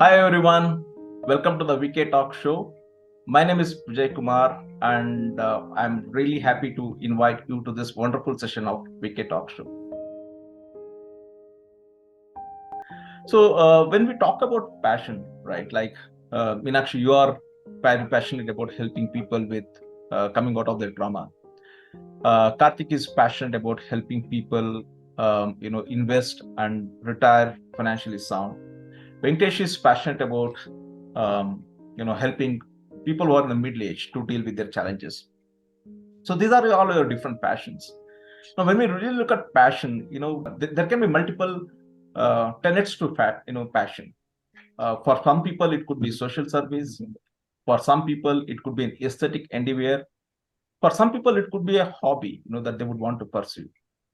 Hi everyone, welcome to the VK Talk Show. My name is Vijay Kumar, and I'm really happy to invite you to this wonderful session of VK Talk Show. So, when we talk about passion, right, like Meenakshi, you are very passionate about helping people with coming out of their trauma. Karthik is passionate about helping people, invest and retire financially sound. Venkatesh is passionate about, helping people who are in the middle age to deal with their challenges. So these are all your different passions. Now, when we really look at passion, there can be multiple tenets to passion. For some people, it could be social service. For some people, it could be an aesthetic endeavor. For some people, it could be a hobby, that they would want to pursue.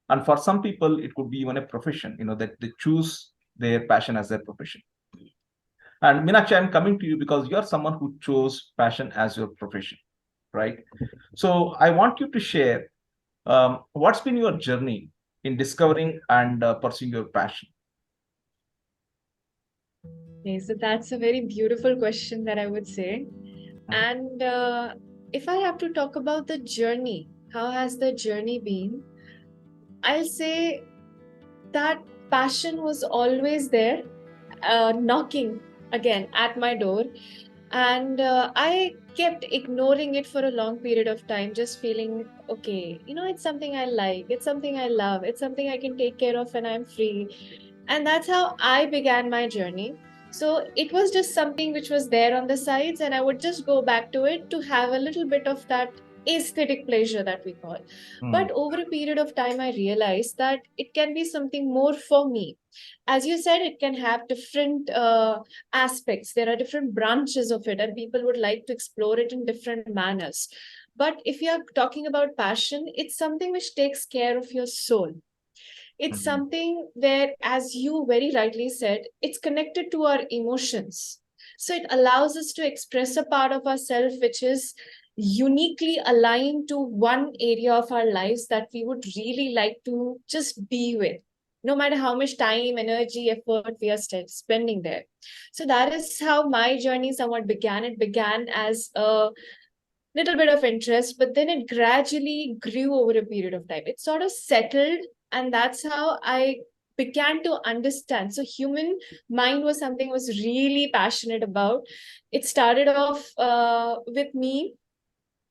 And for some people, it could be even a profession, that they choose their passion as their profession. And Meenakshi, I'm coming to you because you're someone who chose passion as your profession, right? So I want you to share what's been your journey in discovering and pursuing your passion. Okay, so that's a very beautiful question that I would say. Mhm. And if I have to talk about the journey, how has the journey been? I'll say that passion was always there, knocking again at my door. And I kept ignoring it for a long period of time, just feeling, okay, it's something I like, it's something I love, it's something I can take care of when I'm free. And that's how I began my journey. So it was just something which was there on the sides, and I would just go back to it to have a little bit of that aesthetic pleasure that we call. Hmm. But over a period of time, I realized that it can be something more for me. As you said, it can have different aspects. There are different branches of it, and people would like to explore it in different manners. But if you are talking about passion, it's something which takes care of your soul. It's Mhm. something where, as you very rightly said, it's connected to our emotions. So it allows us to express a part of ourselves which is uniquely aligned to one area of our lives that we would really like to just be with, no matter how much time, energy, effort we are spending there. So that is how my journey somewhat began. It began as a little bit of interest, but then it gradually grew over a period of time. It sort of settled, and that's how I began to understand. So human mind was something I was really passionate about. It started off with me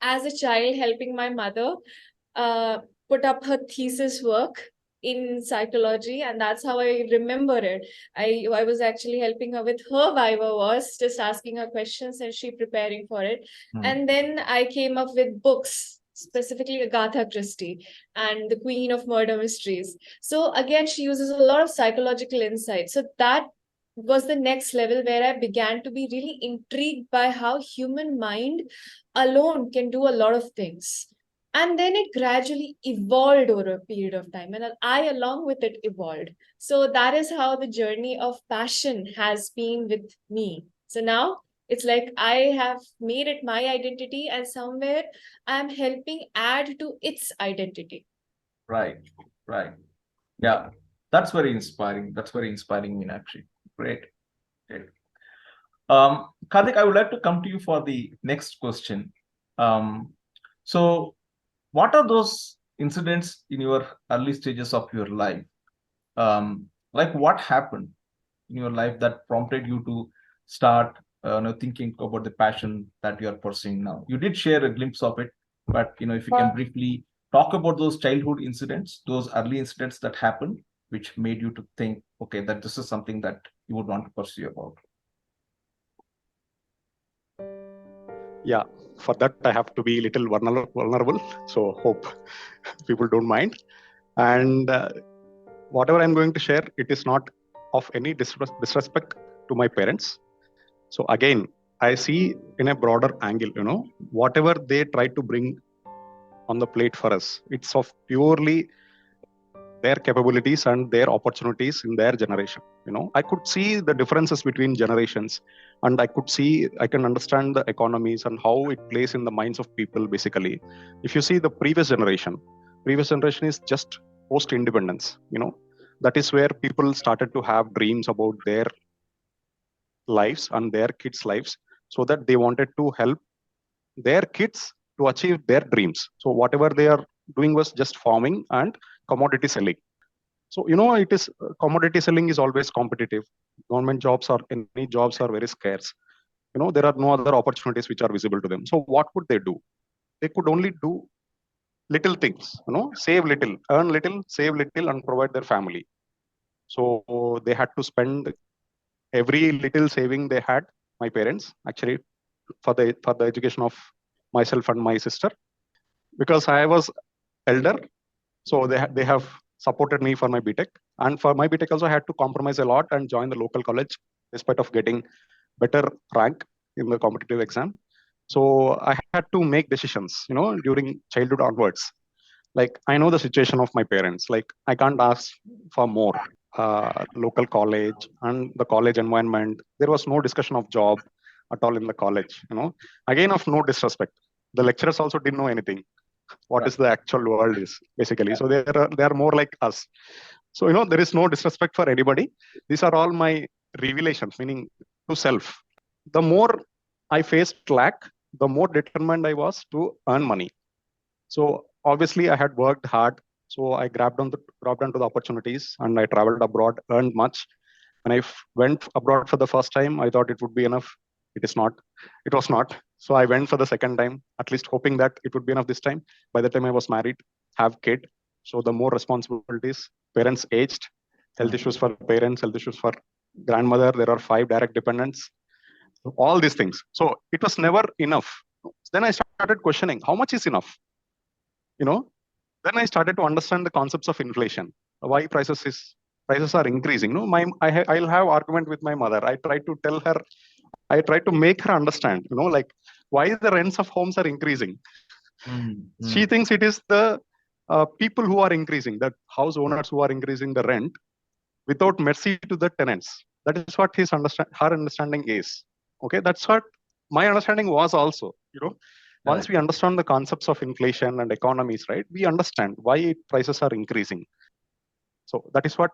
as a child helping my mother uh, put up her thesis work in psychology, and that's how I remember it. I was actually helping her with her viva, was just asking her questions and she preparing for it. Hmm. And then I came up with books, specifically Agatha Christie and the Queen of Murder Mysteries. So again, she uses a lot of psychological insight. So that was the next level where I began to be really intrigued by how human mind alone can do a lot of things. And then it gradually evolved over a period of time, and I along with it evolved. So that is how the journey of passion has been with me. So now it's like I have made it my identity, and somewhere I'm helping add to its identity. Right, right. Yeah, that's very inspiring. That's very inspiring, Meenakshi. Great, great. Karthik, I would like to come to you for the next question. Um, so, what are those incidents in your early stages of your life? Like what happened in your life that prompted you to start thinking about the passion that you are pursuing now? You did share a glimpse of it, but if you can briefly talk about those childhood incidents, those early incidents that happened, which made you to think, okay, that this is something that you would want to pursue about. Yeah, for that I have to be a little vulnerable. So hope people don't mind. And whatever I'm going to share, it is not of any disrespect to my parents. So again, I see in a broader angle, whatever they try to bring on the plate for us, it's of purely their capabilities and their opportunities in their generation. I could see the differences between generations, and I can understand the economies and how it plays in the minds of people. Basically, if you see the previous generation is just post independence. That is where people started to have dreams about their lives and their kids' lives, so that they wanted to help their kids to achieve their dreams. So whatever they are doing was just farming and commodity selling. So it is commodity selling is always competitive. Government jobs or any jobs are very scarce. There are no other opportunities which are visible to them. So what could they do? They could only do little things. Save little, earn little, save little, and provide their family. So they had to spend every little saving they had. My parents actually for the education of myself and my sister, because I was elder. So they have supported me for my BTech, and for my BTech also I had to compromise a lot and join the local college despite of getting better rank in the competitive exam. So I had to make decisions, during childhood onwards. Like, I know the situation of my parents. Like, I can't ask for more. Local college and the college environment, there was no discussion of job at all in the college. Again, of no disrespect, the lecturers also didn't know anything what Right. is the actual world is, basically. So they are more like us. So there is no disrespect for anybody. These are all my revelations, meaning to self. The more I faced lack, the more determined I was to earn money. So obviously I had worked hard. So I grabbed onto the opportunities, and I traveled abroad, earned much. When I went abroad for the first time, I thought it would be enough. It is not. It was not. So I went for the second time, at least hoping that it would be enough this time. By the time I was married, have kid. So the more responsibilities, parents aged, health issues for parents, health issues for grandmother. There are 5 direct dependents, all these things. So it was never enough. Then I started questioning, how much is enough? Then I started to understand the concepts of inflation. Why prices are increasing. I'll have argument with my mother. I try to tell her, I try to make her understand, like, why the rents of homes are increasing. She thinks it is the people who are increasing, the house owners who are increasing the rent without mercy to the tenants. That is what her understanding is. Okay, that's what my understanding was also. Once we understand the concepts of inflation and economies, right, we understand why prices are increasing. So that is what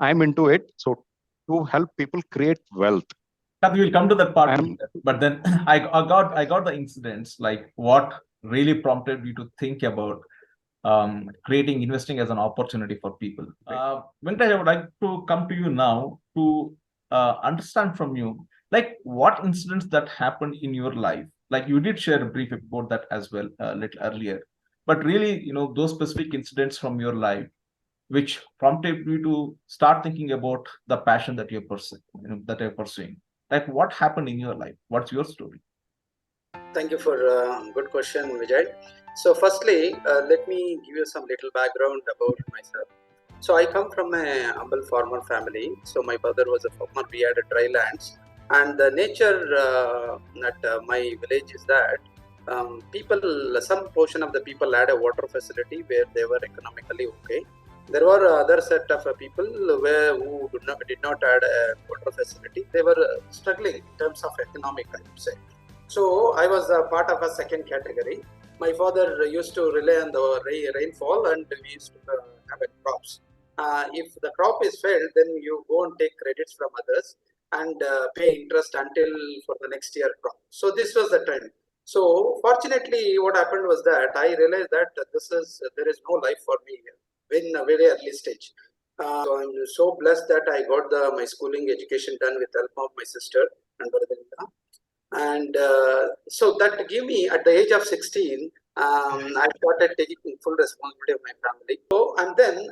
I'm into it. So to help people create wealth. That we will come to that part later. But then I got the incidents, like what really prompted you to think about investing as an opportunity for people. Venkatesh, I would like to come to you now to understand from you, like, what incidents that happened in your life. Like, you did share a brief about that as well a little earlier, but really, those specific incidents from your life which prompted you to start thinking about the passion that you're pursuing. Like, what happened in your life? What's your story? Thank you for a good question, Vijay. So firstly, let me give you some little background about myself. So I come from a humble farmer family. So my father was a farmer. We had a dry lands, and the nature at my village is that some portion of the people had a water facility where they were economically okay. There were other set of people who did not had a water facility. They were struggling in terms of economic, I would say. So I was a part of a second category. My father used to rely on the rainfall, and we used to have crops. If the crop is failed, then you go and take credits from others and pay interest until for the next year crop. So this was the trend. So fortunately, what happened was that I realized that there is no life for me in a very early stage. So I'm so blessed that I got my schooling education done with the help of my sister and brother-in-law. And so that gave me, at the age of 16, I started taking full responsibility of my family. So, and then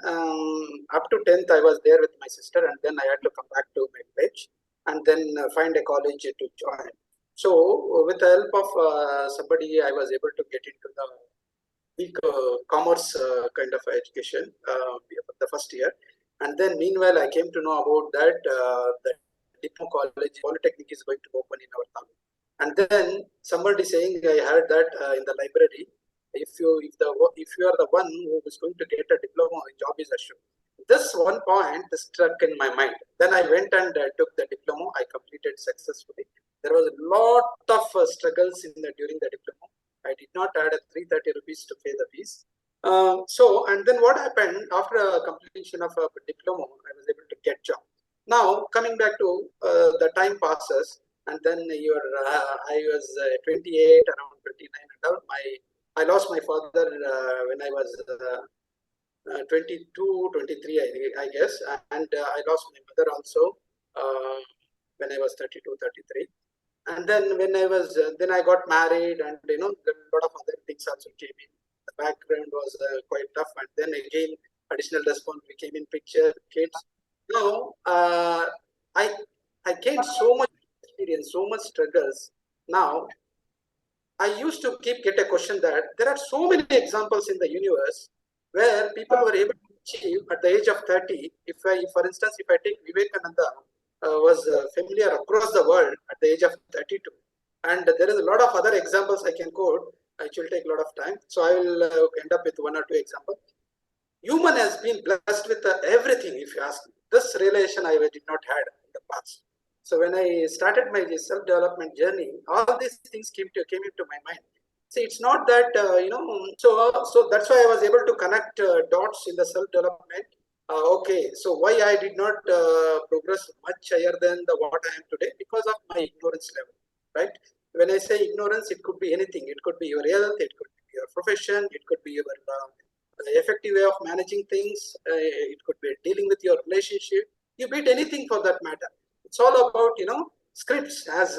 up to 10th, I was there with my sister, and then I had to come back to my village and then find a college to join. So with the help of somebody, I was able to get into the commerce kind of education the first year. And then meanwhile, I came to know about that the diploma college, Polytechnic is going to open in our town. And then somebody saying, I heard that in the library, if you are the one who is going to get a diploma, job is assured. This one point struck in my mind. Then I went and took the diploma. I completed successfully. There was a lot of struggles during the diploma. I did not add 330 rupees to pay the fees. And then what happened after completion of a diploma, I was able to get job. Now coming back to the time passes, and then I was 28, around 29, and I lost my father when I was 22, 23, I guess, and I lost my mother also when I was 32, 33. And then when I was, then I got married, and a lot of other things also came in. The background was quite tough, and then again, additional responsibility came in picture, kids. Now, I I gained so much experience, so much struggles. Now, I used to get a question that there are so many examples in the universe where people were able to achieve at the age of 30. For instance, if I take Vivekananda, was familiar across the world at the age of 32. And there is a lot of other examples I can quote. It will take a lot of time. So I will end up with one or two examples. Human has been blessed with everything, if you ask me. This realization I did not had in the past. So when I started my self-development journey, all these things came into my mind. See, it's not that so that's why I was able to connect dots in the self-development. Okay, so why I did not progress much higher than what I am today, because of my ignorance level, right? When I say ignorance, it could be anything. It could be your health, it could be your profession, it could be your effective way of managing things. It could be dealing with your relationship. You beat anything for that matter. It's all about scripts, as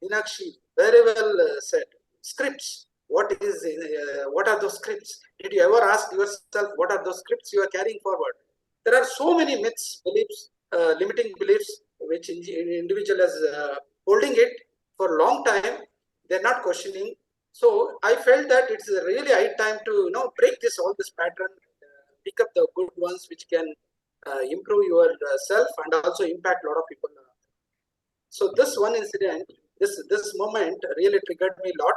Meenakshi very well said. Scripts. What are those scripts? Did you ever ask yourself what are those scripts you are carrying forward? There are so many myths, beliefs, limiting beliefs, which individual is holding it for a long time. They're not questioning. So I felt that it's really high time to break all this pattern, pick up the good ones which can improve your self and also impact a lot of people. So this one incident, this moment really triggered me a lot.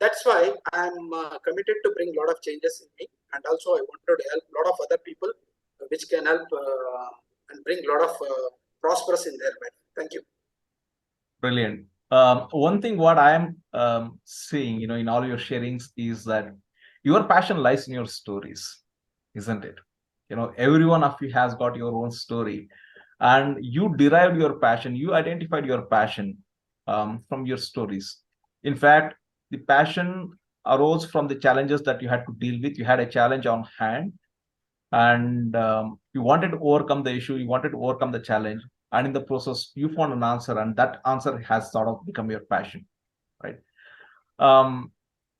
That's why I'm committed to bring a lot of changes in me, and also I wanted to help a lot of other people, which can help and bring a lot of prosperous in their life. Thank you. Brilliant. One thing what I am seeing, in all your sharings is that your passion lies in your stories, isn't it? Every one of you has got your own story, and you derived your passion, you identified your passion from your stories. In fact, the passion arose from the challenges that you had to deal with. You had a challenge on hand, and you wanted to overcome the issue, you wanted to overcome the challenge, and in the process you found an answer, and that answer has sort of become your passion, right?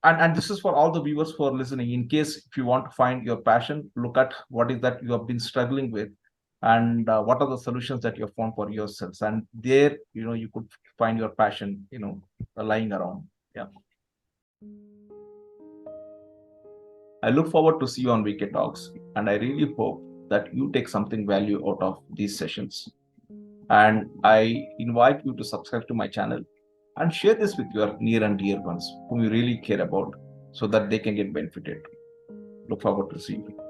And this is for all the viewers who are listening. In case if you want to find your passion, look at what is that you have been struggling with, and what are the solutions that you have found for yourselves, and there you could find your passion lying around. Yeah, I look forward to see you on VK Talks, and I really hope that you take something value out of these sessions. And I invite you to subscribe to my channel and share this with your near and dear ones whom you really care about, so that they can get benefited. Look forward to seeing you.